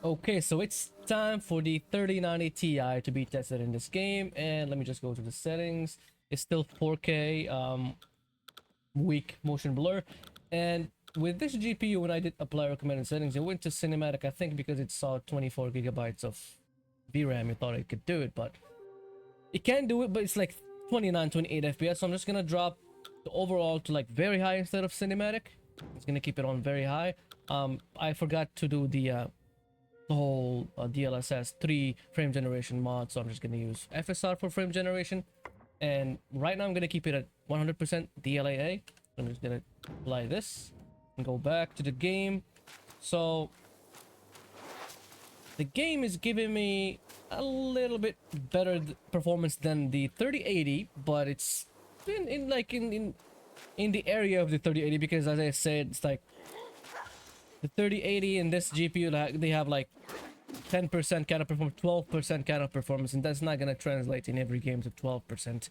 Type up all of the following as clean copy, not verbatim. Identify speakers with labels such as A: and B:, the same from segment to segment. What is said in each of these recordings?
A: Okay, so it's time for the 3090 Ti to be tested in this game, and let me just go to the settings. It's still 4K, weak motion blur, and with this GPU, when I did apply recommended settings, it went to cinematic, I think because it saw 24 gigabytes of VRAM. It thought it could do it, but it can do it, but it's like 29, 28 FPS, so I'm just gonna drop the overall to like very high instead of cinematic. It's gonna keep it on very high. I forgot to do the whole DLSS 3 frame generation mod, so I'm just gonna use FSR for frame generation, and right now I'm gonna keep it at 100% DLAA. I'm just gonna apply this and go back to the game. So the game is giving me a little bit better performance than the 3080, but it's in the area of the 3080, because as I said, it's like the 3080 and this GPU, they have like 10% kind of performance, 12% kind of performance, and that's not going to translate in every game to 12%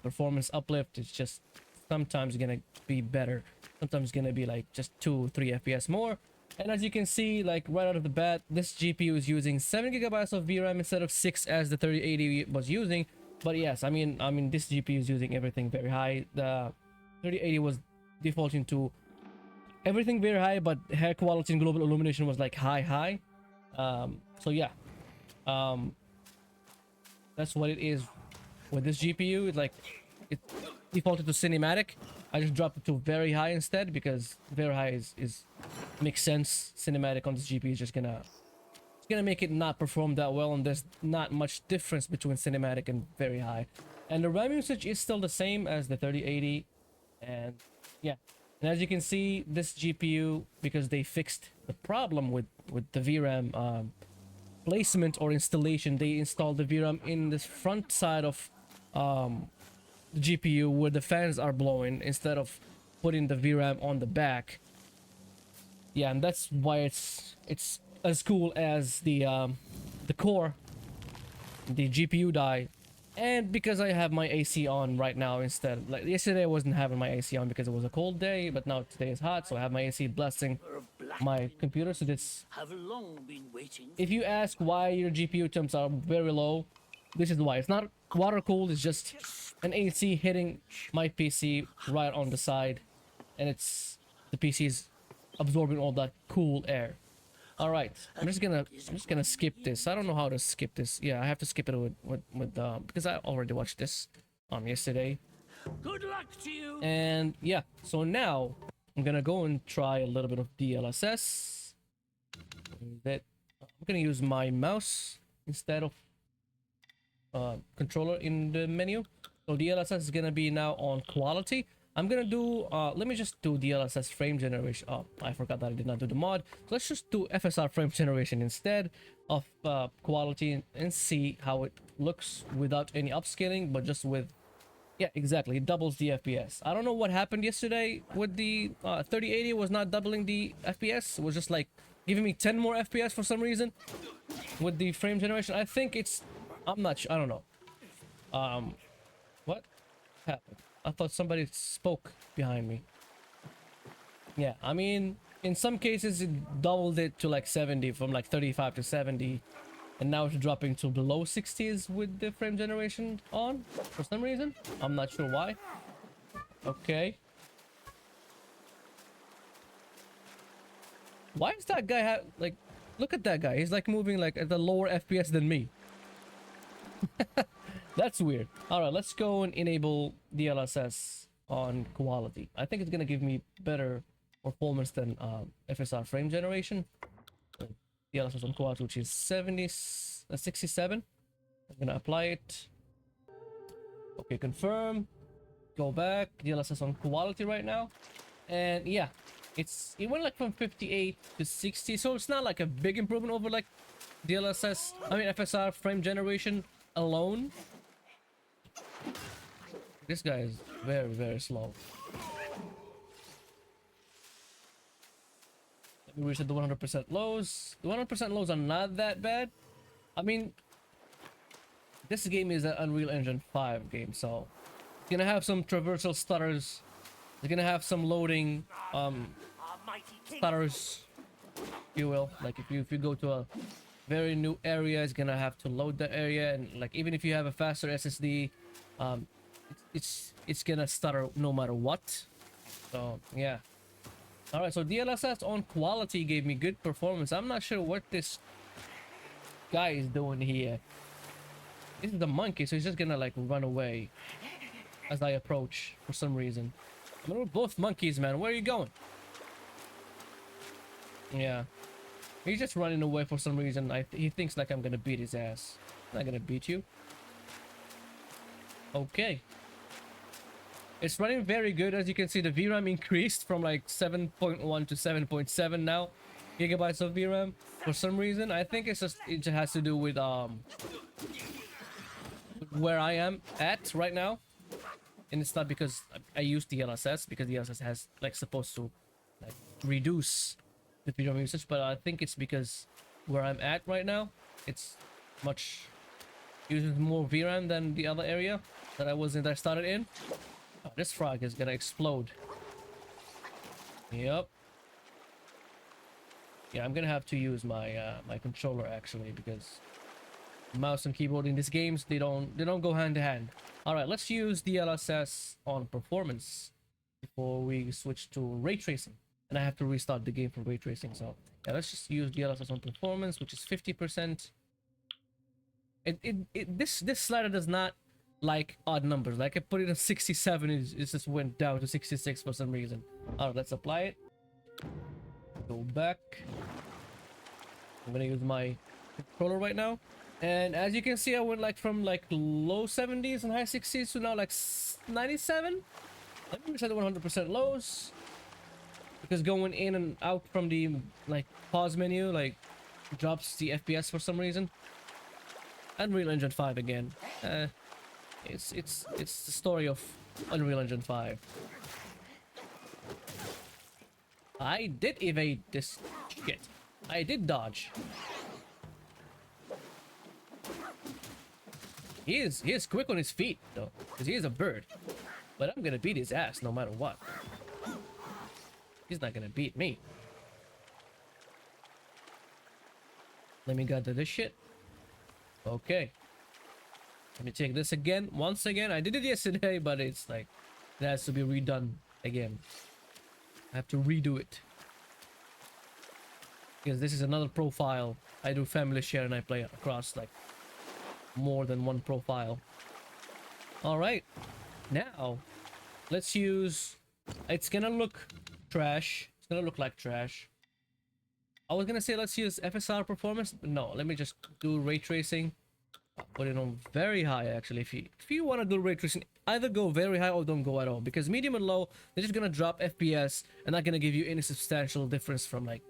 A: performance uplift. It's just sometimes going to be better, sometimes going to be like just 2-3 FPS more. And as you can see, like right out of the bat, this GPU is using 7 gigabytes of VRAM instead of 6 as the 3080 was using. But yes, I mean this GPU is using everything very high. The 3080 was defaulting to everything very high, but hair quality and global illumination was like high. So yeah, that's what it is with this GPU. It's like it defaulted to cinematic. I just dropped it to very high instead, because very high is makes sense. Cinematic on this GPU is just gonna make it not perform that well, and there's not much difference between cinematic and very high. And the RAM usage is still the same as the 3080, and yeah. And as you can see, this GPU, because they fixed the problem with the VRAM placement or installation, they installed the VRAM in this front side of the GPU where the fans are blowing, instead of putting the VRAM on the back. Yeah, and that's why it's as cool as the core, the GPU die. And because I have my AC on right now instead. Like yesterday I wasn't having my AC on because it was a cold day, but now today is hot, so I have my AC blasting my computer. So this, if you ask why your GPU temps are very low, this is why. It's not water cooled, it's just an AC hitting my PC right on the side, and it's the PC is absorbing all that cool air. All right, I'm just gonna skip this. I don't know how to skip this. Yeah, I have to skip it with because I already watched this yesterday.
B: Good luck to you.
A: And yeah, so now I'm gonna go and try a little bit of DLSS. That I'm gonna use my mouse instead of controller in the menu. So DLSS is gonna be now on quality. I'm gonna do let me just do DLSS frame generation. Oh, I forgot that I did not do the mod, so let's just do FSR frame generation instead of quality, and see how it looks without any upscaling, but just with, yeah, exactly, it doubles the FPS. I don't know what happened yesterday with the 3080 was not doubling the FPS. It was just like giving me 10 more FPS for some reason with the frame generation. I think it's, I'm not sure, I don't know. What happened? I thought somebody spoke behind me. Yeah, I mean, in some cases it doubled it to like 70, from like 35 to 70, and now it's dropping to below 60s with the frame generation on for some reason. I'm not sure why. Okay. Why is that guy like, look at that guy. He's like moving like at a lower FPS than me. That's weird. Alright, let's go and enable DLSS on quality. I think it's gonna give me better performance than FSR frame generation. DLSS on quality, which is 67. I'm gonna apply it. Okay, confirm. Go back. DLSS on quality right now. And yeah, it went like from 58 to 60, so it's not like a big improvement over like DLSS, I mean FSR frame generation alone. This guy is very slow. Let me reset the 100% lows. The 100% lows are not that bad. I mean, this game is an Unreal Engine 5 game, so it's gonna have some traversal stutters. It's gonna have some loading stutters. you will. Like if you go to a very new area, it's gonna have to load the area, and like even if you have a faster SSD, um, it's gonna stutter no matter what. So yeah. All right, so DLSS on quality gave me good performance. I'm not sure what this guy is doing here. This is the monkey, so he's just gonna like run away as I approach for some reason. I mean, we're both monkeys, man. Where are you going? Yeah, he's just running away for some reason. He thinks like I'm gonna beat his ass. I'm not gonna beat you. Okay. It's running very good. As you can see, the VRAM increased from like 7.1 to 7.7 now gigabytes of VRAM for some reason. I think it just has to do with where I am at right now, and it's not because I use DLSS, because DLSS has like supposed to like reduce the VRAM usage, but I think it's because where I'm at right now, it's much uses more VRAM than the other area that I started in. Oh, this frog is gonna explode. Yep. Yeah, I'm gonna have to use my my controller actually, because mouse and keyboard in these games, they don't go hand to hand. All right, let's use DLSS on performance before we switch to ray tracing, and I have to restart the game for ray tracing. So yeah, let's just use DLSS on performance, which is 50%. This slider does not like odd numbers. Like I put it in 67, it just went down to 66 for some reason. All right, let's apply it. Go back. I'm gonna use my controller right now, and as you can see, I went like from like low 70s and high 60s to now like 97. Let me set the 100% lows, because going in and out from the like pause menu like drops the FPS for some reason. Unreal Engine 5 again. It's the story of Unreal Engine 5. I did evade this shit. I did dodge. He is quick on his feet though, because he is a bird. But I'm gonna beat his ass no matter what. He's not gonna beat me. Let me gather this shit. Okay. Let me take this again. Once again. I did it yesterday, but it's like it has to be redone again. I have to redo it, because this is another profile. I do family share and I play across like more than one profile. All right, now let's use, it's gonna look trash, it's gonna look like trash. I was gonna say let's use FSR performance, but no, let me just do ray tracing. I'll put it on very high actually. If you want to do ray tracing, either go very high or don't go at all, because medium and low, they're just gonna drop FPS and not gonna give you any substantial difference from like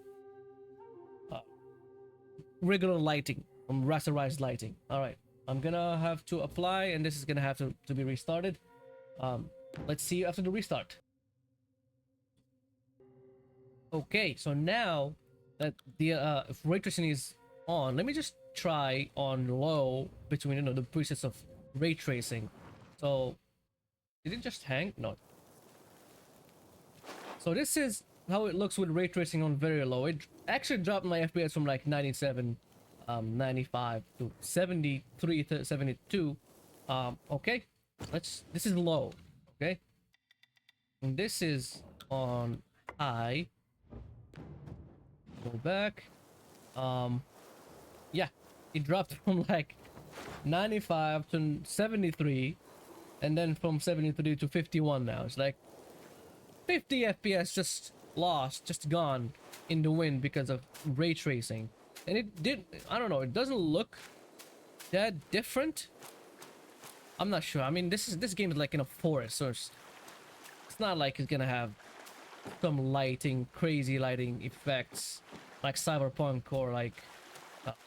A: regular lighting, from rasterized lighting. All right, I'm gonna have to apply, and this is gonna have to be restarted. Let's see you after the restart. Okay, so now that the if ray tracing is on, let me just try on low between, you know, the presets of ray tracing. So did it just hang? No. So this is how it looks with ray tracing on very low. It actually dropped my FPS from like 97 95 to 73 to 72. Okay, this is low. Okay, and this is on high. Go back. Yeah, it dropped from like 95 to 73, and then from 73 to 51 now. It's like 50 FPS just lost, just gone in the wind because of ray tracing. And it did, I don't know, it doesn't look that different. I'm not sure. I mean, this game is like in a forest, so it's not like it's gonna have some lighting, crazy lighting effects like Cyberpunk or like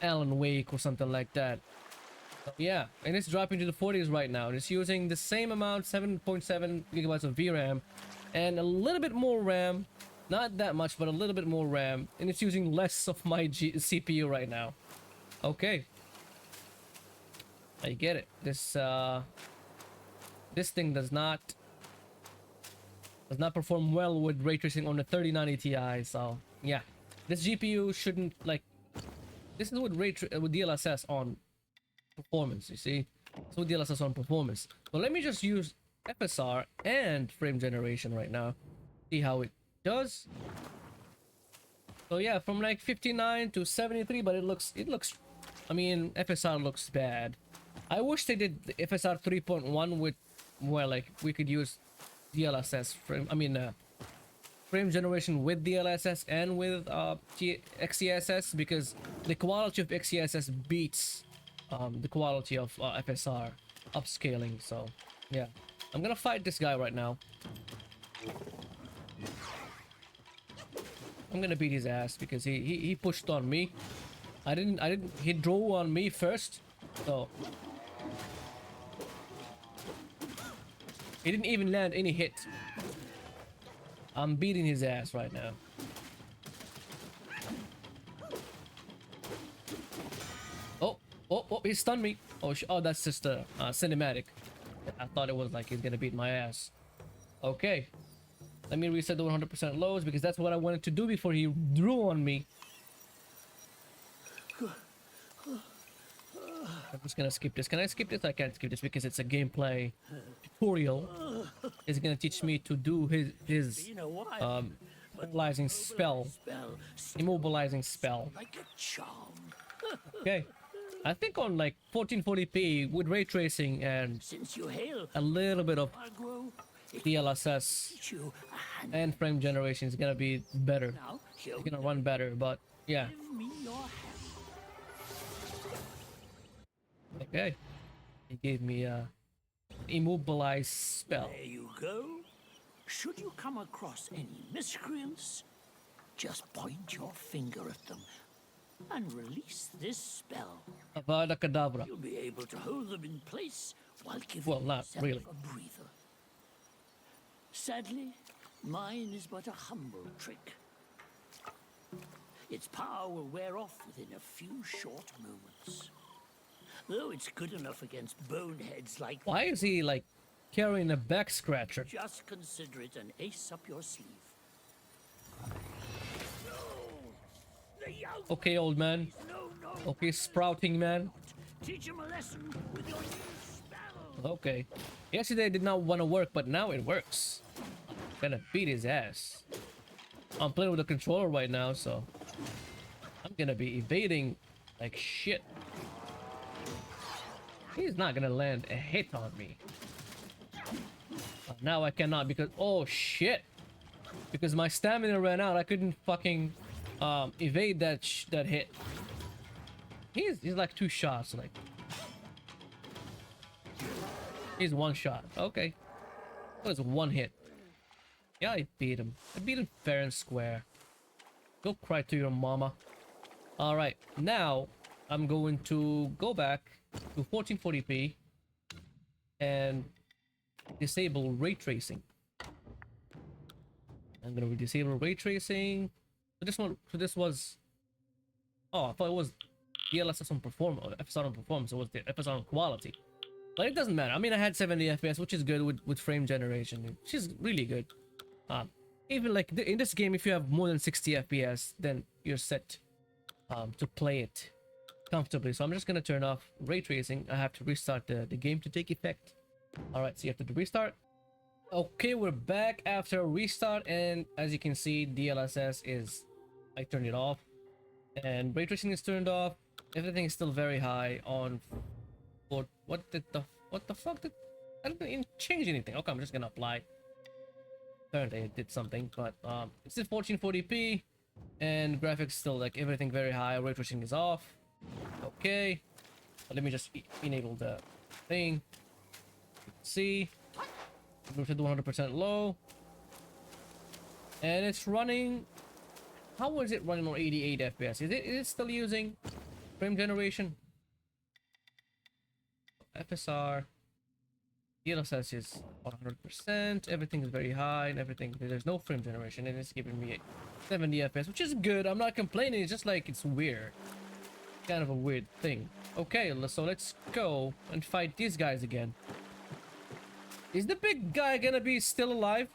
A: Alan Wake or something like that. So, yeah, and it's dropping to the 40s right now, and it's using the same amount, 7.7 gigabytes of VRAM and a little bit more RAM. Not that much, but a little bit more RAM, and it's using less of my CPU right now. Okay, I get it. This thing does not perform well with ray tracing on the 3090 Ti. So yeah, This GPU shouldn't like. This is with with DLSS on performance. You see, so with DLSS on performance. So let me just use FSR and frame generation right now. See how it does. So yeah, from like 59 to 73, but it looks. I mean, FSR looks bad. I wish they did the FSR 3.1 with where like we could use DLSS frame. I mean, frame generation with DLSS and with XeSS, because the quality of XeSS beats the quality of FSR upscaling. So yeah, I'm gonna fight this guy right now. I'm gonna beat his ass because he pushed on me. I didn't. He drove on me first, so he didn't even land any hit. I'm beating his ass right now. Oh, he stunned me. Oh, that's just a cinematic. I thought it was like he's gonna beat my ass. Okay. Let me reset the 100% lows because that's what I wanted to do before he drew on me. I'm just gonna skip this. Can I skip this? I can't skip this because it's a gameplay tutorial. It's gonna teach me to do his immobilizing spell. Immobilizing spell.
B: Like a charm.
A: Okay. I think on like 1440p with ray tracing and
B: Since you hail
A: a little bit of
B: Agro,
A: DLSS
B: teach you a hand.
A: and frame generation is gonna be better.
B: Now, show
A: It's gonna run better, but yeah.
B: give me your hand.
A: Okay. He gave me a immobilized spell.
B: There you go. Should you come across any miscreants, just point your finger at them and release this spell.
A: Avada Kedavra.
B: You'll be able to hold them in place while giving
A: Well, not
B: yourself
A: really.
B: a breather. Sadly, mine is but a humble trick. Its power will wear off within a few short moments. Though it's good enough against boneheads like
A: Why is he like carrying a back scratcher?
B: just consider it an ace up your sleeve. The young
A: Okay, old man.
B: no.
A: Okay, sprouting man.
B: Teach him a lesson with your new spell.
A: Okay. Yesterday did not want to work, but now it works. I'm gonna beat his ass. I'm playing with the controller right now, so I'm gonna be evading like shit. He's not gonna land a hit on me. Now I cannot because oh shit! Because my stamina ran out, I couldn't fucking evade that hit. He's like 2 shots, like he's 1 shot. Okay, that was 1 hit. Yeah, I beat him. I beat him fair and square. Go cry to your mama. All right, now I'm going to go back to 1440p and disable ray tracing. I'm gonna disable ray tracing. So this was. Oh, I thought it was DLSS on performance, FSR on performance. It was the FSR on quality, but it doesn't matter. I mean, I had 70 FPS, which is good with frame generation, which is really good. Even like in this game, if you have more than 60 FPS, then you're set to play it comfortably. So I'm just gonna turn off ray tracing. I have to restart the game to take effect. All right, so you have to restart. Okay, we're back after a restart, and as you can see, DLSS is, I turned it off, and ray tracing is turned off. Everything is still very high on. What the fuck did I didn't change anything? Okay, I'm just gonna apply. Apparently it did something, but it's still 1440p, and graphics still like everything very high. Ray tracing is off. Okay, let me just enable the thing. See, move to 100% low, and it's running. How was it running on 88 FPS? Is it still using frame generation? FSR, DLSS is 100%. Everything is very high, and everything. There's no frame generation, and it's giving me 70 FPS, which is good. I'm not complaining. It's just like it's weird. Kind of a weird thing. Okay, so let's go and fight these guys again. Is the big guy gonna be still alive?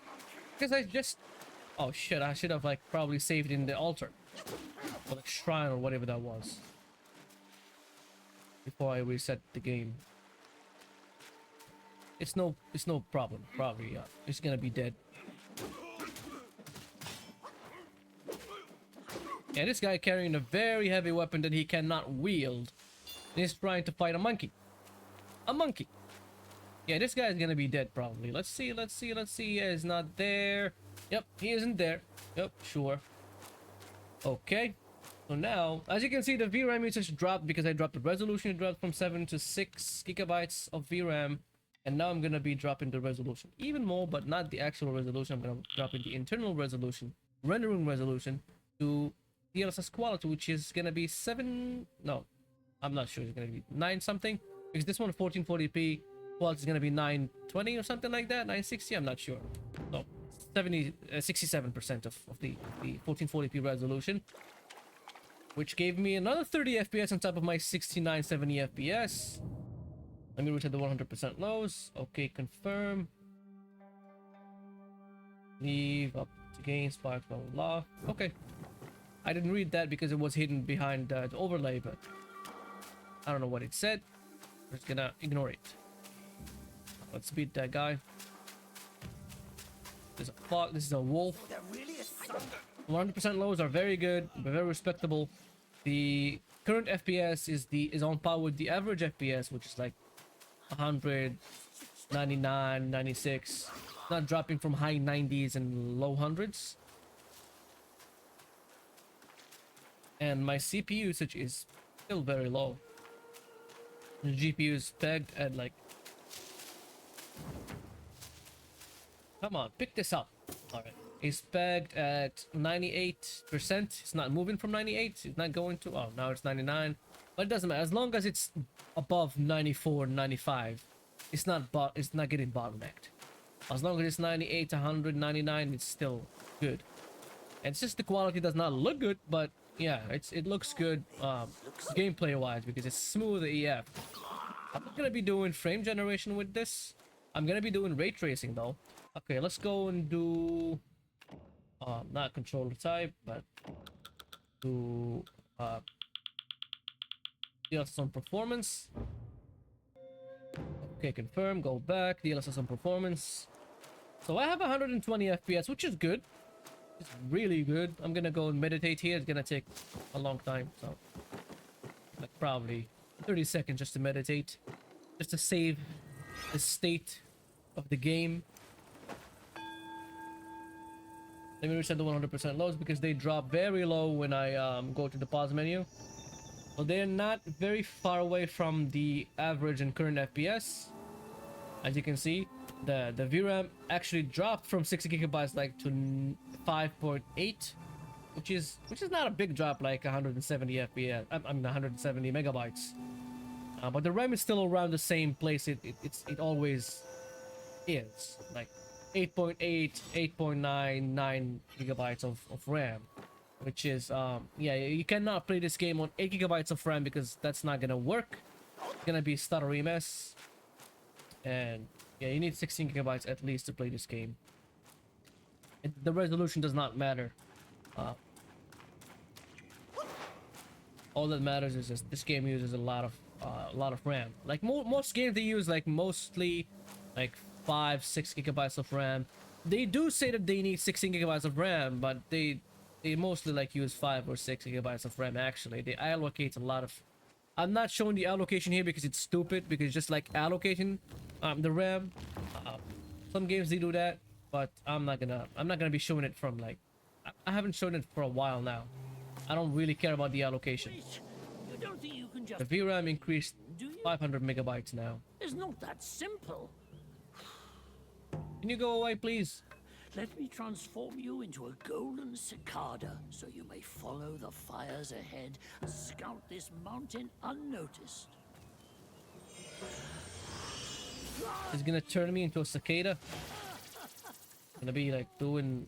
A: Because I just... Oh shit, I should have like probably saved in the altar. Or like shrine or whatever that was. Before I reset the game. It's no problem. Probably it's gonna be dead. Yeah, this guy carrying a very heavy weapon that he cannot wield. And he's trying to fight a monkey. A monkey. Yeah, this guy is gonna be dead probably. Let's see. Yeah, he's not there. Yep, he isn't there. Yep, sure. Okay. So now, as you can see, the VRAM usage dropped because I dropped the resolution. It dropped from 7 to 6 gigabytes of VRAM. And now I'm gonna be dropping the resolution even more, but not the actual resolution. I'm gonna drop in the internal resolution, rendering resolution, to DLSS Quality, which is gonna be 7. No, I'm not sure. It's gonna be 9 something, because this one 1440p quality is gonna be 920 or something like that, 960. I'm not sure. So 67% of the 1440p resolution, which gave me another 30 FPS on top of my 6970 FPS. Let me reset the 100% lows. Okay, confirm. Leave up to gain, spark, blah, blah, blah. Okay. I didn't read that because it was hidden behind the overlay, but I don't know what it said. I'm just gonna ignore it. Let's beat that guy. There's a fox. This is a wolf. 100% lows are very good, but very respectable. The current FPS is on par with the average FPS, which is like 100, 99, 96. Not dropping from high 90s and low hundreds. And my CPU usage is still very low. The GPU is pegged at like... Come on, pick this up. Alright. It's pegged at 98%. It's not moving from 98. It's not going to... Oh, now it's 99. But it doesn't matter. As long as it's above 94, 95, it's not getting bottlenecked. As long as it's 98 to 199, it's still good. And it's just the quality does not look good, but yeah, it looks good gameplay wise because it's smooth AF. I'm not gonna be doing frame generation with this. I'm gonna be doing ray tracing though. Okay, let's go and do not controller type, but do DLSS on performance. Okay, confirm, go back, DLSS on performance. So I have 120 FPS, which is good. It's really good. I'm gonna go and meditate here. It's gonna take a long time, so like probably 30 seconds just to meditate, just to save the state of the game. Let me reset the 100% lows because they drop very low when I go to the pause menu. So they're not very far away from the average and current FPS. As you can see, the VRAM actually dropped from 60 gigabytes like to 5.8, which is not a big drop like 170 FPS. I mean 170 megabytes. But the RAM is still around the same place it always is, like 8.8, 8.9, 9 gigabytes of RAM, which is yeah, you cannot play this game on 8 gigabytes of RAM because that's not gonna work. It's gonna be stuttery mess. And yeah, you need 16 gigabytes at least to play this game. The resolution does not matter. All that matters is just this game uses a lot of RAM. Like most games, they use like mostly like 5-6 gigabytes of RAM. They do say that they need 16 gigabytes of RAM, but they mostly like use 5 or 6 gigabytes of RAM. Actually, they allocate a lot of... I'm not showing the allocation here because it's stupid, because it's just like allocating the RAM. Some games they do that, but I'm not gonna be showing it from like... I haven't shown it for a while now. I don't really care about the allocation.
B: You don't think you can just...
A: The VRAM increased 500 megabytes now.
B: It's not that simple.
A: Can you go away, please?
B: Let me transform you into a golden cicada so you may follow the fires ahead and scout this mountain unnoticed.
A: He's gonna turn me into a cicada. Gonna be like doing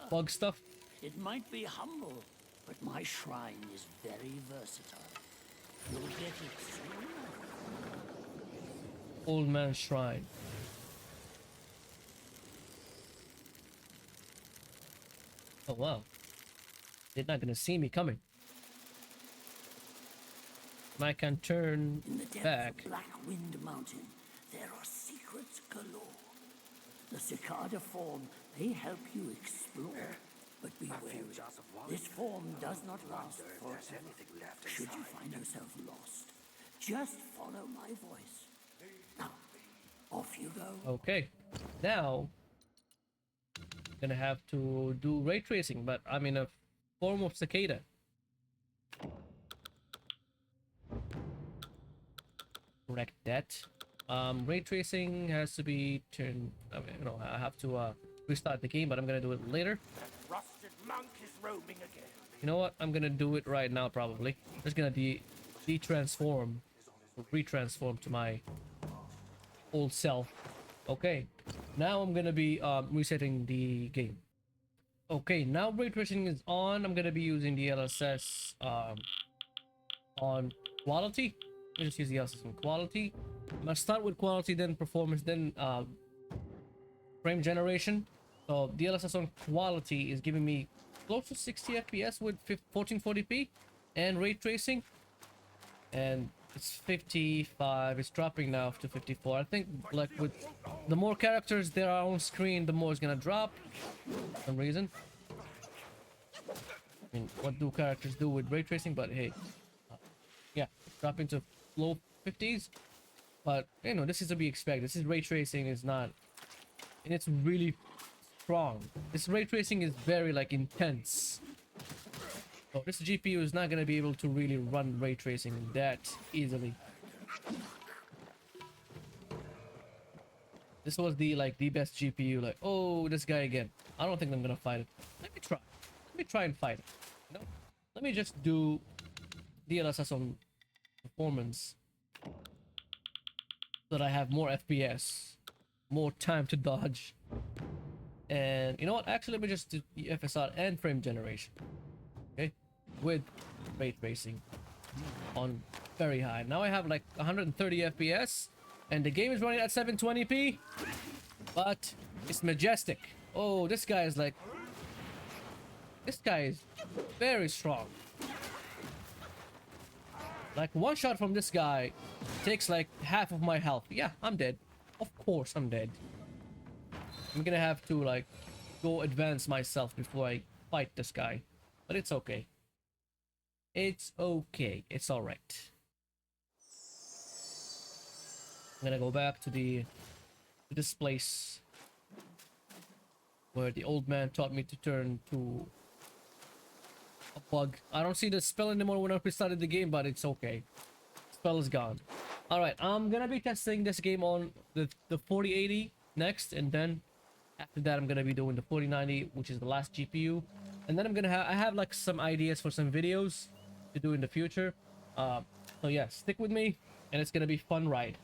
A: bug stuff.
B: It might be humble, but my shrine is very versatile. You'll get it soon.
A: Old man shrine. Oh wow. They're not gonna see me coming. I can turn
B: In the depths
A: back.
B: of Black Wind Mountain, there are secrets galore. The cicada form may help you explore, but be wary. This form does not last forever. Should you find yourself lost, just follow my voice. Now, off you go.
A: Okay, now gonna have to do ray tracing, but I'm in a form of cicada. Correct that. Ray tracing has to be turned. I mean, you know, I have to restart the game, but I'm gonna do it later.
C: Rusted monk is roaming again.
A: You know what? I'm gonna do it right now. Probably. I'm just gonna de-transform, or retransform to my old self. Okay. Now I'm gonna be resetting the game. Okay. Now ray tracing is on. I'm gonna be using the DLSS on quality. Let me just use the DLSS on quality. I'm gonna start with quality, then performance, then frame generation. So DLSS on quality is giving me close to 60 FPS with 1440p and ray tracing, and it's 55. It's dropping now to 54. I think like with the more characters there are on screen, the more it's gonna drop for some reason. I mean, what do characters do with ray tracing? But hey, yeah, dropping to low 50s. But you know, this is to be expected. This is ray tracing is not, and it's really strong. This ray tracing is very like intense. So this GPU is not gonna be able to really run ray tracing that easily. This was the best GPU. Like, oh, this guy again. I don't think I'm gonna fight it. Let me try. Let me try and fight it. No, let me just do DLSS on performance so that I have more FPS, more time to dodge. And you know what? Actually, let me just do the FSR and frame generation. Okay, with ray tracing on very high. Now I have like 130 FPS, and the game is running at 720p, but it's majestic. Oh, this guy is like, this guy is very strong. Like one shot from this guy takes like half of my health. Yeah, I'm dead. Of course I'm dead. I'm gonna have to like go advance myself before I fight this guy. But it's okay. It's okay. It's alright. I'm gonna go back to this place where the old man taught me to turn to a bug. I don't see the spell anymore when I restarted the game, but it's okay. Spell is gone. Alright, I'm gonna be testing this game on the 4080 next, and then after that I'm gonna be doing the 4090, which is the last GPU, and then I have like some ideas for some videos to do in the future. So yeah, stick with me, and it's gonna be fun ride.